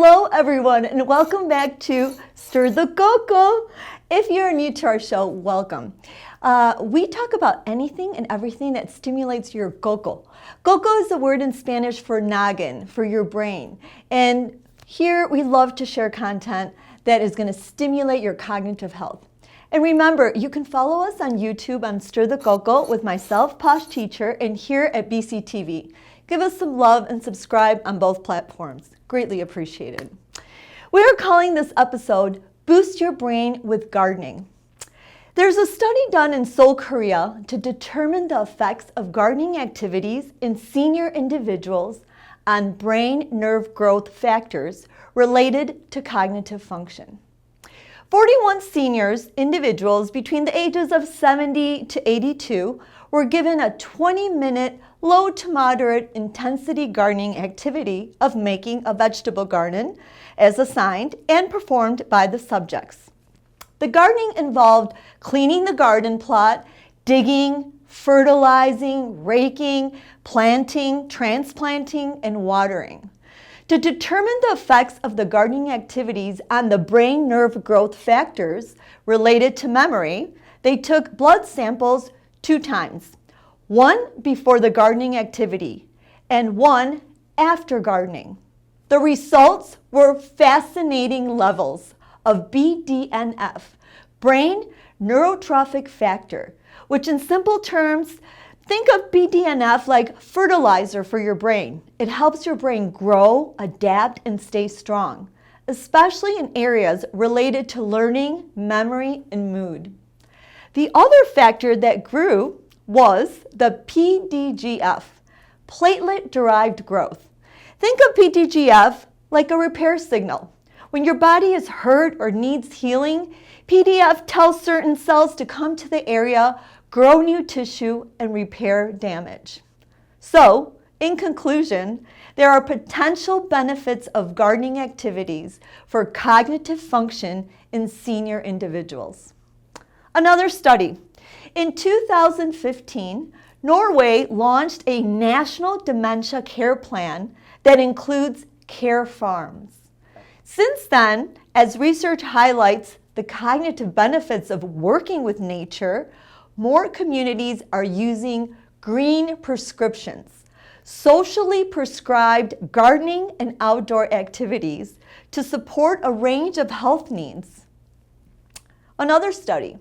Hello everyone and welcome back to Stir the Coco. If you're new to our show, welcome. We talk about anything and everything that stimulates your coco. Coco is a word in Spanish for noggin, for your brain. And here we love to share content that is going to stimulate your cognitive health. And remember, you can follow us on YouTube on Stir the Coco with myself, Posh Teacher, and here at BCTV. Give us some love and subscribe on both platforms. Greatly appreciated. We are calling this episode Boost Your Brain with Gardening. There's a study done in Seoul, Korea to determine the effects of gardening activities in senior individuals on brain nerve growth factors related to cognitive function. 41 seniors, individuals between the ages of 70 to 82, were given a 20-minute low to moderate intensity gardening activity of making a vegetable garden as assigned and performed by the subjects. The gardening involved cleaning the garden plot, digging, fertilizing, raking, planting, transplanting, and watering. To determine the effects of the gardening activities on the brain nerve growth factors related to memory, they took blood samples 2 times, one before the gardening activity and one after gardening. The results were fascinating levels of BDNF, brain neurotrophic factor, which in simple terms, think of BDNF like fertilizer for your brain. It helps your brain grow, adapt, and stay strong, especially in areas related to learning, memory, and mood. The other factor that grew was the PDGF, platelet-derived growth. Think of PDGF like a repair signal. When your body is hurt or needs healing, PDGF tells certain cells to come to the area, grow new tissue, and repair damage. So, in conclusion, there are potential benefits of gardening activities for cognitive function in senior individuals. Another study. In 2015, Norway launched a national dementia care plan that includes care farms. Since then, as research highlights the cognitive benefits of working with nature, more communities are using green prescriptions, socially prescribed gardening and outdoor activities to support a range of health needs. Another study,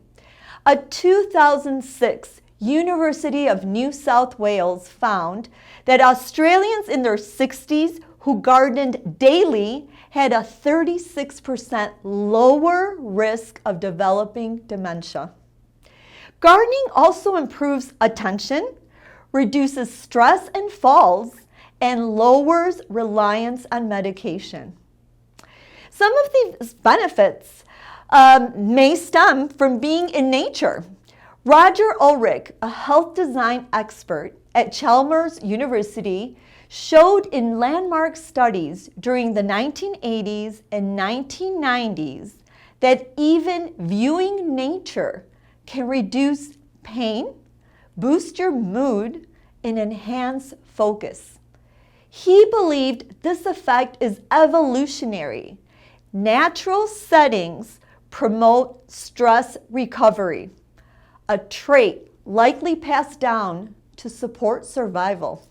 a 2006 University of New South Wales found that Australians in their 60s who gardened daily had a 36% lower risk of developing dementia. Gardening also improves attention, reduces stress and falls, and lowers reliance on medication. Some of these benefits may stem from being in nature. Roger Ulrich, a health design expert at Chalmers University, showed in landmark studies during the 1980s and 1990s that even viewing nature can reduce pain, boost your mood, and enhance focus. He believed this effect is evolutionary. Natural settings promote stress recovery, a trait likely passed down to support survival.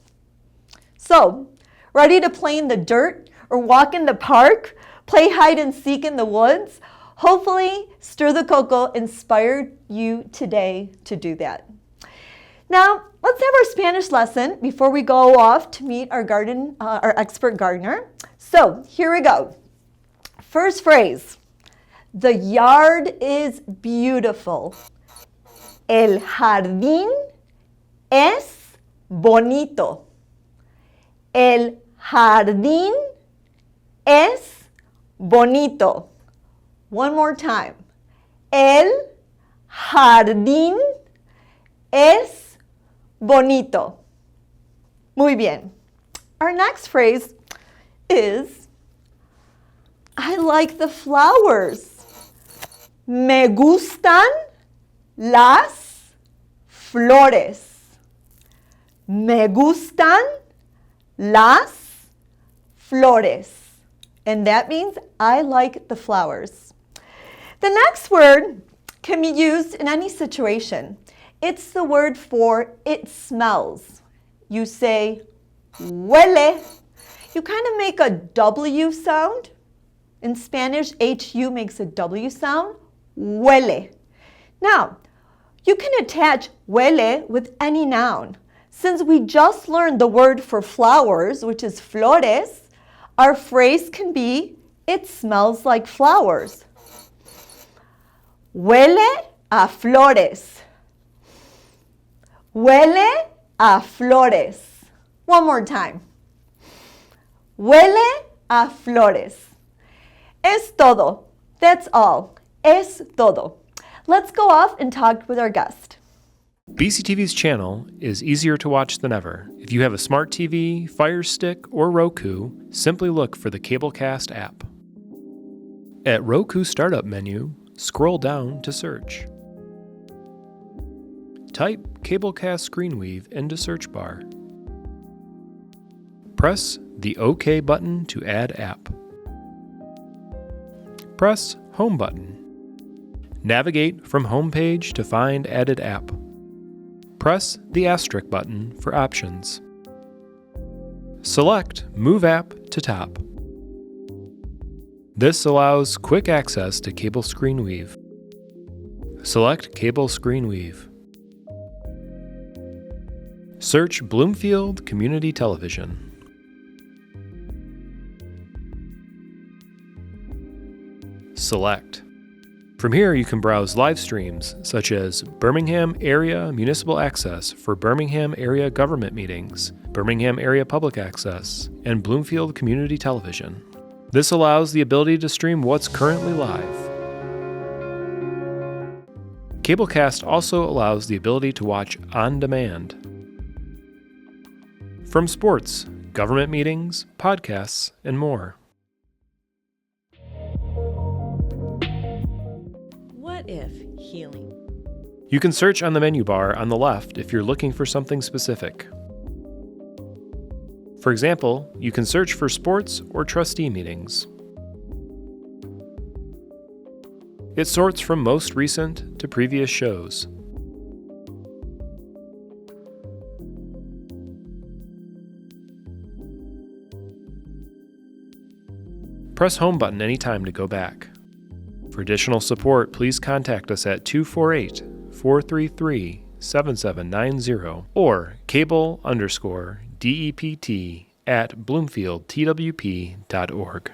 So, ready to play in the dirt or walk in the park, play hide and seek in the woods? Hopefully, Stir the Coco inspired you today to do that. Now, let's have our Spanish lesson before we go off to meet our expert gardener. So, here we go. First phrase, the yard is beautiful. El jardín es bonito. El jardín es bonito. One more time. El jardín es bonito. Muy bien. Our next phrase is, I like the flowers. Me gustan las flores. Me gustan las flores. And that means I like the flowers. The next word can be used in any situation. It's the word for it smells. You say huele. You kind of make a W sound. In Spanish, HU makes a W sound. Huele. Now, you can attach huele with any noun. Since we just learned the word for flowers, which is flores, our phrase can be, it smells like flowers. Huele a flores. Huele a flores. One more time. Huele a flores. Es todo. That's all. Es todo. Let's go off and talk with our guest. BCTV's channel is easier to watch than ever. If you have a smart TV, Fire Stick, or Roku, simply look for the Cablecast app. At Roku Startup menu, scroll down to search. Type Cablecast Screenweave into search bar. Press the OK button to add app. Press Home button. Navigate from Home page to find added app. Press the asterisk button for options. Select Move App to top. This allows quick access to Cable Screenweave. Select Cable Screenweave. Search Bloomfield Community Television. Select. From here, you can browse live streams such as Birmingham Area Municipal Access for Birmingham Area Government Meetings, Birmingham Area Public Access, and Bloomfield Community Television. This allows the ability to stream what's currently live. Cablecast also allows the ability to watch on demand. From sports, government meetings, podcasts, and more. What if healing? You can search on the menu bar on the left if you're looking for something specific. For example, you can search for sports or trustee meetings. It sorts from most recent to previous shows. Press Home button anytime to go back. For additional support, please contact us at 248-433-7790 or cable_DEPT@bloomfieldtwp.org.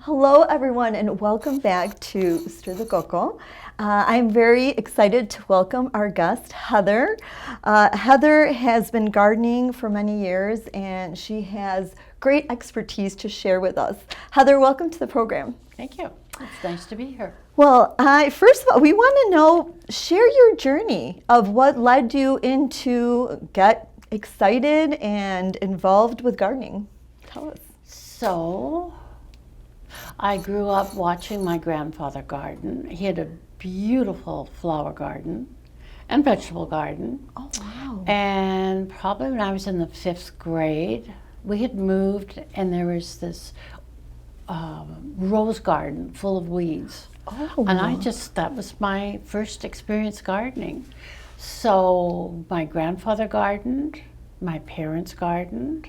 Hello, everyone, and welcome back to Stir the Coco. I'm very excited to welcome our guest, Heather. Heather has been gardening for many years, and she has great expertise to share with us. Heather, welcome to the program. Thank you. It's nice to be here. Well, first of all, we want to know, share your journey of what led you into get excited and involved with gardening. Tell us. So, I grew up watching my grandfather garden. He had a beautiful flower garden and vegetable garden. Oh, wow. And probably when I was in the 5th grade, we had moved and there was this rose garden full of weeds. Oh. And that was my first experience gardening. So my grandfather gardened, my parents gardened,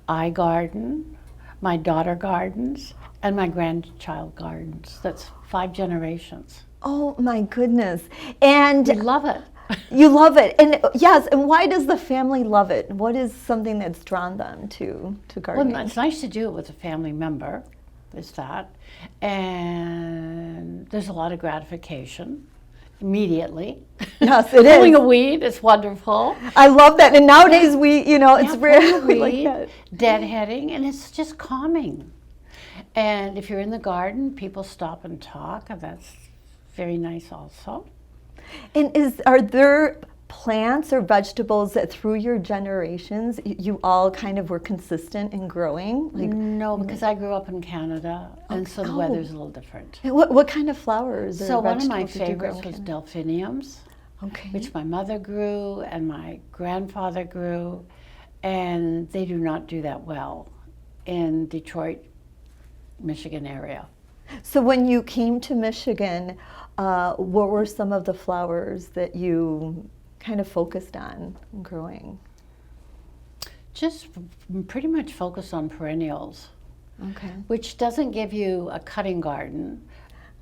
I gardened, my daughter gardens, and my grandchild gardens. That's 5 generations. Oh my goodness. And We love it. you love it. And yes, and why does the family love it? What is something that's drawn them to gardening? Well, it's nice to do it with a family member, is that. And there's a lot of gratification immediately. Yes, it Pulling is. a weed is wonderful. I love that. And nowadays it's rare. Pulling a We like weed, that. deadheading, and it's just calming. And if you're in the garden, people stop and talk, and that's very nice also. And are there plants or vegetables that through your generations you all kind of were consistent in growing? No, because I grew up in Canada, and so the weather's a little different. What kind of flowers? So or one of my vegetables did you grow favorites in was Canada? delphiniums, Okay. which my mother grew and my grandfather grew, and they do not do that well in Detroit, Michigan area. So when you came to Michigan, what were some of the flowers that you kind of focused on growing? Just pretty much focused on perennials, Okay. which doesn't give you a cutting garden,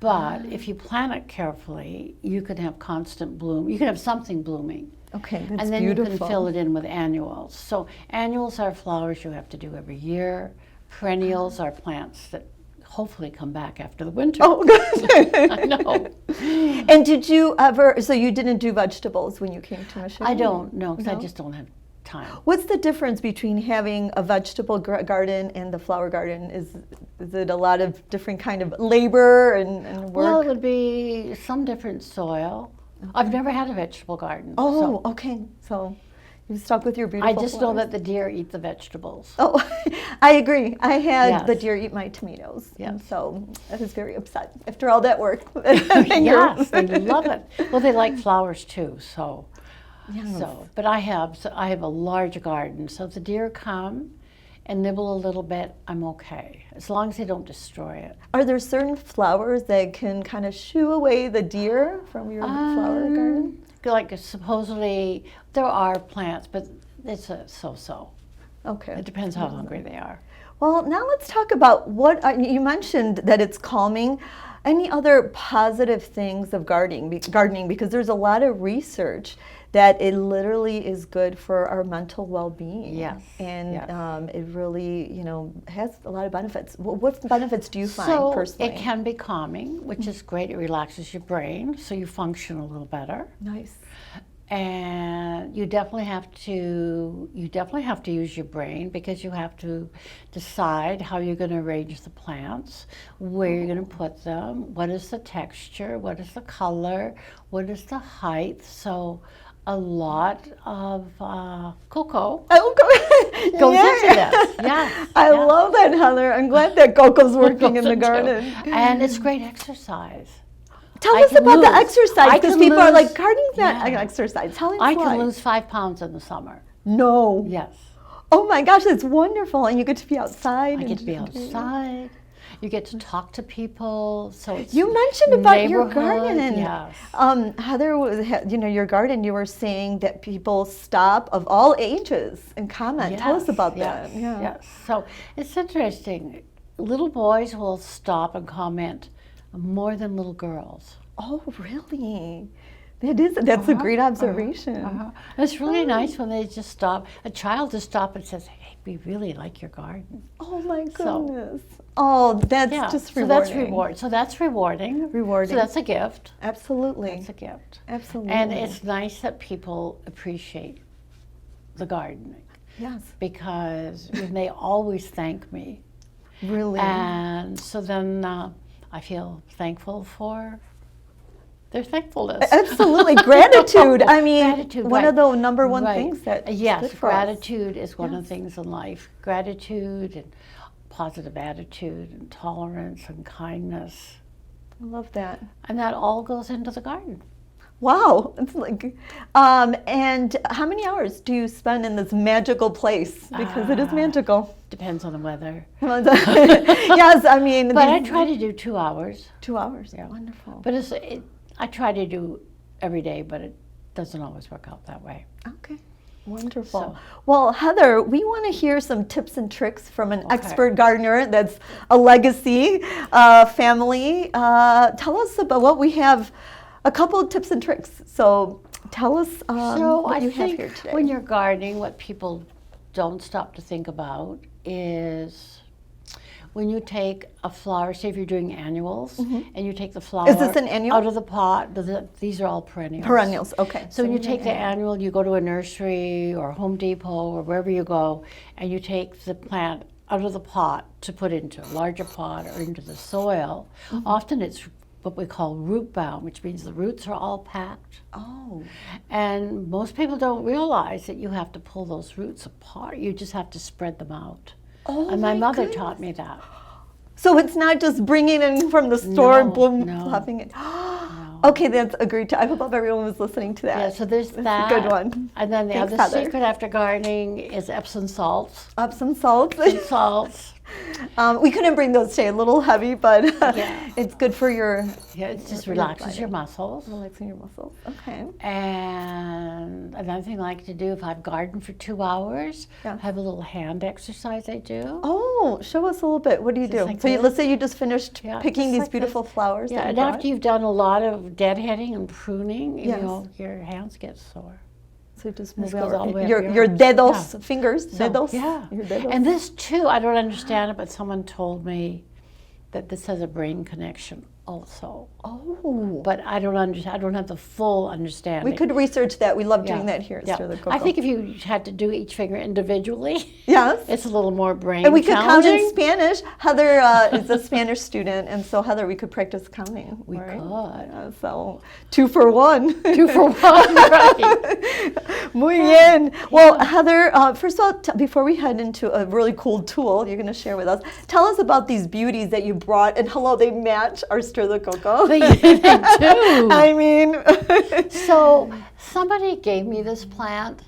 but if you plant it carefully, you can have constant bloom. You can have something blooming. Okay, that's And then beautiful. you can fill it in with annuals. So annuals are flowers you have to do every year. Perennials are plants that hopefully come back after the winter. Oh, good. I know. And did you ever, so you didn't do vegetables when you came to Michigan? I don't know, because I No? just don't have time. What's the difference between having a vegetable garden and the flower garden? Is it a lot of different kind of labor and work? Well, it would be some different soil. I've never had a vegetable garden. Oh, so okay. So you stuck with your I beautiful just know flowers. that the deer eat the vegetables. Oh, I agree. I had the Yes. deer eat my tomatoes. And Yes. so I was very upset after all that work. Yes, they love it. Well, they like flowers too, so. Yes. So, but I have a large garden, so if the deer come and nibble a little bit, I'm okay, as long as they don't destroy it. Are there certain flowers that can kind of shoo away the deer from your flower garden? Like supposedly, there are plants, but it's a so-so. Okay. It depends how hungry they are. Well, now let's talk about what you mentioned that it's calming. Any other positive things of gardening? Because there's a lot of research that it literally is good for our mental well-being. Yes, And yes. it really, has a lot of benefits. What benefits do you find So personally? it can be calming, which is great. It relaxes your brain, so you function a little better. Nice. And you definitely have to use your brain, because you have to decide how you're going to arrange the plants, where you're going to put them, what is the texture, what is the color, what is the height. So a lot of cocoa Oh, goes into this. Yes, I yes. love that, Heather. I'm glad that Coco's working in the Too. garden. And it's great exercise. Tell I us can about the lose- exercise, I because can people are like, lose- gardening's not yeah. exercise. Tell us I why. can lose 5 pounds in the summer. No. Yes. Oh my gosh, it's wonderful. And you get to be outside. I and get to be outside. You get to talk to people. So it's You mentioned about your neighborhood, garden. Yes. Heather, your garden, you were saying that people stop of all ages and comment. Tell us Yes, about yes, that. Yeah. Yes. So it's interesting. Little boys will stop and comment more than little girls. Oh, really? That's a great observation. It's really nice when they just stop. A child just stop and says, "Hey, we really like your garden." Oh my So- goodness. Oh, that's Yeah. just So rewarding. that's reward. So that's rewarding. Rewarding. So that's a gift. Absolutely. It's a gift. Absolutely. And it's nice that people appreciate the gardening, yes, because they always thank me. really. And so then I feel thankful for their thankfulness. Absolutely. Gratitude. I mean, Gratitude, one right. of the number one Right. things that is Yes, good for us. gratitude is one of the things in life. Gratitude and positive attitude and tolerance and kindness. I love that. And that all goes into the garden. Wow. It's like, and how many hours do you spend in this magical place? Because it is magical. Depends on the weather. Yes, I mean. But I these- try to do 2 hours. 2 hours. Yeah. Wonderful. But I try to do every day, but it doesn't always work out that way. Okay. Wonderful. So- Well, Heather, we want to hear some tips and tricks from an Okay. expert gardener that's a legacy family. Tell us about what we have, a couple of tips and tricks. So tell us So what I you have think here today. when you're gardening, what people don't stop to think about is when you take a flower, say if you're doing annuals, and you take the flower Mm-hmm. this an annual? out of the pot, these are all perennials. Perennials, okay. So when you you're take the gonna- annual, you go to a nursery or Home Depot or wherever you go, and you take the plant out of the pot to put into a larger pot or into the soil. Mm-hmm. Often it's what we call root bound, which means the roots are all packed. Oh, And most people don't realize that you have to pull those roots apart. You just have to spread them out. oh And my mother goodness. taught me that. So it's not just bringing in from the store, No, boom, no. plopping it. Okay, that's a great tip. I hope everyone was listening to that. Yeah, so there's That's that. a good one. And then the Thanks, other Heather. secret after gardening is Epsom salts. Epsom salts. Salts. We couldn't bring those today, a little heavy, but Yeah. it's good for your Yeah, it just your relaxes body. your muscles. Relaxing your muscles. Okay. And another thing I like to do, if I've gardened for 2 hours, Yeah. have a little hand exercise I do. Oh, show us a little bit. What do you Just do? like So this? let's say you just finished Yeah, picking just these like beautiful this. flowers. Yeah, that you and brought. after you've done a lot of deadheading and pruning, Yes. your hands get sore. So you just This move goes over all the way up your your your arms. dedos Yeah. fingers. So, Dedos. yeah. Your dedos. And this too, I don't understand it, but someone told me that this has a brain connection also. Oh. But I don't understand. I don't have the full understanding. We could research that. We love doing Yeah. that here at Yeah. Stir the Cocoa. I think if you had to do each finger individually, Yes. it's a little more brain And we could count in challenging. Spanish. Heather is a Spanish student, and so Heather, we could practice counting. We right? could. Yeah, so 2 for 1. 2 for 1, right? Muy bien. Well, Heather, first of all, before we head into a really cool tool you're going to share with us, tell us about these beauties that you brought. And hello, they match our Stir the Cocoa. They do. I mean, So somebody gave me this plant,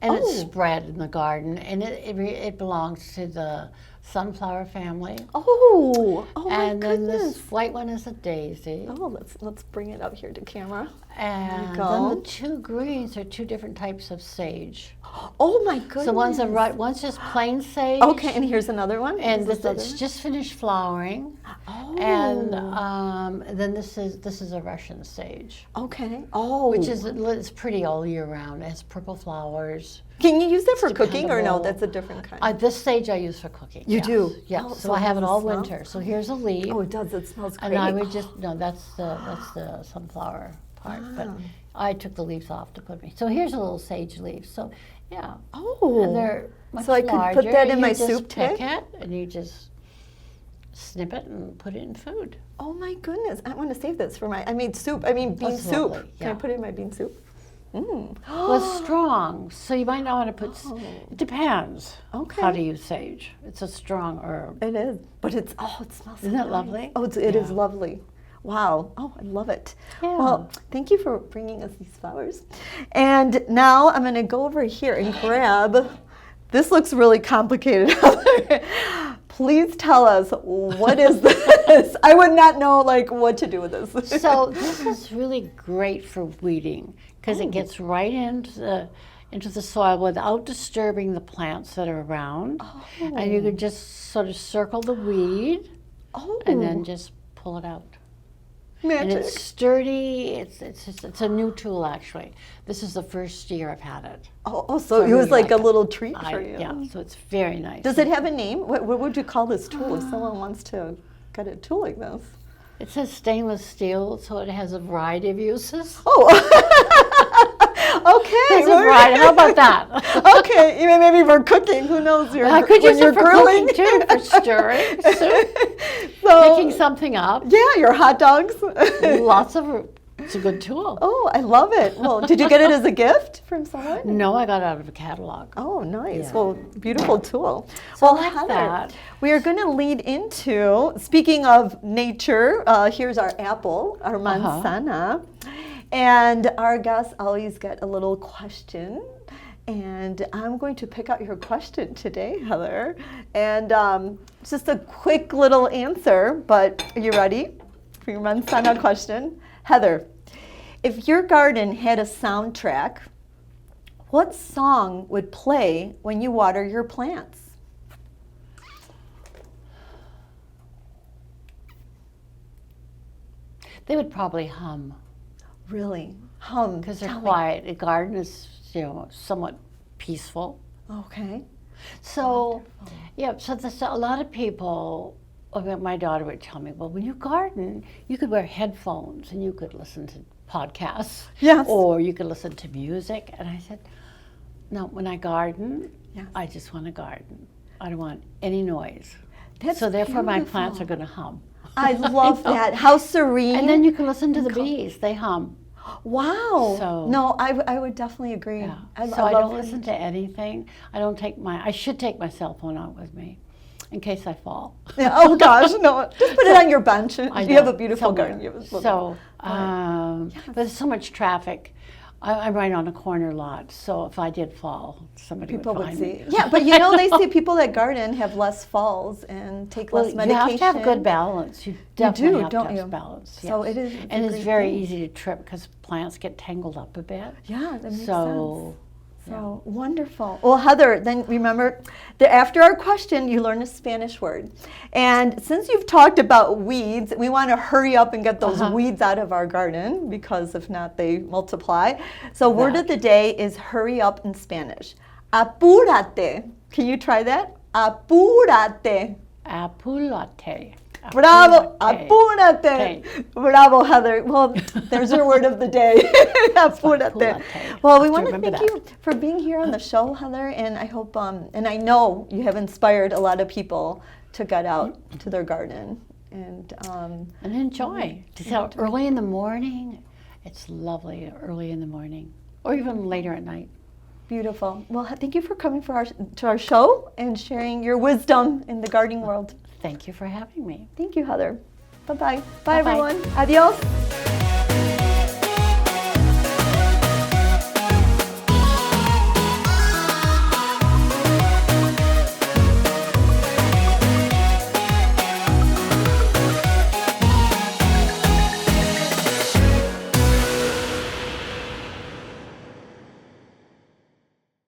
and Oh. it's spread in the garden, and it belongs to the sunflower family. oh my And then goodness. this white one is a daisy. Oh, let's bring it up here to camera. And go. then the 2 greens are 2 different types of sage. Oh my goodness. So one's just plain sage. Okay, and here's another one. And Is this the other it's one? just finished flowering. Oh. And then this is a Russian sage, Okay. Oh. which is it's pretty all year round. It has purple flowers. Can you use that for cooking or no? dependable. That's a different kind. This sage I use for cooking. You yes. do? Yeah. Oh, so so I it have has it a all smell? winter. So here's a leaf. Oh, it does. It smells great. And I would just no, that's the sunflower part. But I took the leaves off to put me. So here's a little sage leaf. So yeah. Oh. And they're much So I could put larger. that in You my just soup pick today? it and you just snip it and put it in food. Oh my goodness! I want to save this for I made soup. I mean bean That's soup. lovely, Can I yeah. put it in my bean soup? Mm. Well, it's strong, so you might not want to put. It depends. Okay. How to use sage? It's a strong herb. It is, but it smells. So Isn't it nice. lovely? Oh, it is Yeah. lovely. Wow. Oh, I love it. Yeah. Well, thank you for bringing us these flowers. And now I'm going to go over here and grab. This looks really complicated. Please tell us, what is this? I would not know what to do with this. So this is really great for weeding because Oh. it gets right into the soil without disturbing the plants that are around. And you can just sort of circle the weed Oh, and then just pull it out. magic. And it's sturdy. It's a new tool actually. This is the first year I've had it. Oh, so I it was really like like a it. little treat for you. Yeah, so it's very nice. Does it have a name? What would you call this tool if someone wants to get a tool like this? It says stainless steel, so it has a variety of uses. Oh, okay. There's a variety. How about that? Okay, even maybe for cooking. Who knows? I could use you're it for grilling. cooking too, for stirring, soup, So, picking something up. yeah, your hot dogs. It's a good tool. Oh, I love it. Well, did you get it as a gift from someone? No, I got it out of a catalog. Oh, nice. Yeah. Well, beautiful tool. So well, like Heather, that. we are going to lead into, speaking of nature, here's our apple, our manzana. And our guests always get a little question. And I'm going to pick out your question today, Heather. And it's just a quick little answer, but are you ready for your manzana question? Heather, if your garden had a soundtrack, what song would play when you water your plants? They would probably hum Really? Hum. because they're Tell me. quiet. A garden is, somewhat peaceful. Okay. So, yeah, so a lot of people, my daughter would tell me, well, when you garden, you could wear headphones and you could listen to podcasts. Yes. Or you could listen to music. And I said, no, when I garden, Yes. I just want to garden. I don't want any noise. That's So therefore my plants beautiful. are going to hum. I love that. How serene. And then you can listen to the bees. They hum. Wow. So- no, I would definitely agree. Yeah. I So I love don't listen to anything. I should take my cell phone out with me in case I fall. Yeah, oh gosh, no. Just put it on your bench. I You have know, a beautiful somewhere. garden. You have a little- So, but there's so much traffic I'm right on a corner lot, so if I did fall, somebody People would would find see. me. Yeah, but you know, they say people that garden have less falls and take Well, less you medication. have to have good balance. You definitely do, have don't to you? have balance. So yes. it is- it's a and it's great very thing. easy to trip because plants get tangled up a bit. Yeah, that makes sense. So, So wonderful. Well, Heather, then remember that after our question, you learn a Spanish word. And since you've talked about weeds, we want to hurry up and get those weeds out of our garden because if not, they multiply. So word of the day is hurry up in Spanish. Apúrate. Can you try that? Apúrate. apúrate. Bravo, Apúrate. apúrate. Bravo, Heather. Well, there's your word of the day. Apúrate. Apúrate. Well, we Have to want to remember thank you for being here on the show, Heather, and I hope, and I know you have inspired a lot of people to get out to their garden and enjoy. So early in the morning, it's lovely early in the morning, or even later at night. beautiful. Well, thank you for coming to our show and sharing your wisdom in the gardening world. Thank you for having me. Thank you, Heather. Bye-bye. Bye, Bye-bye. everyone. Adios.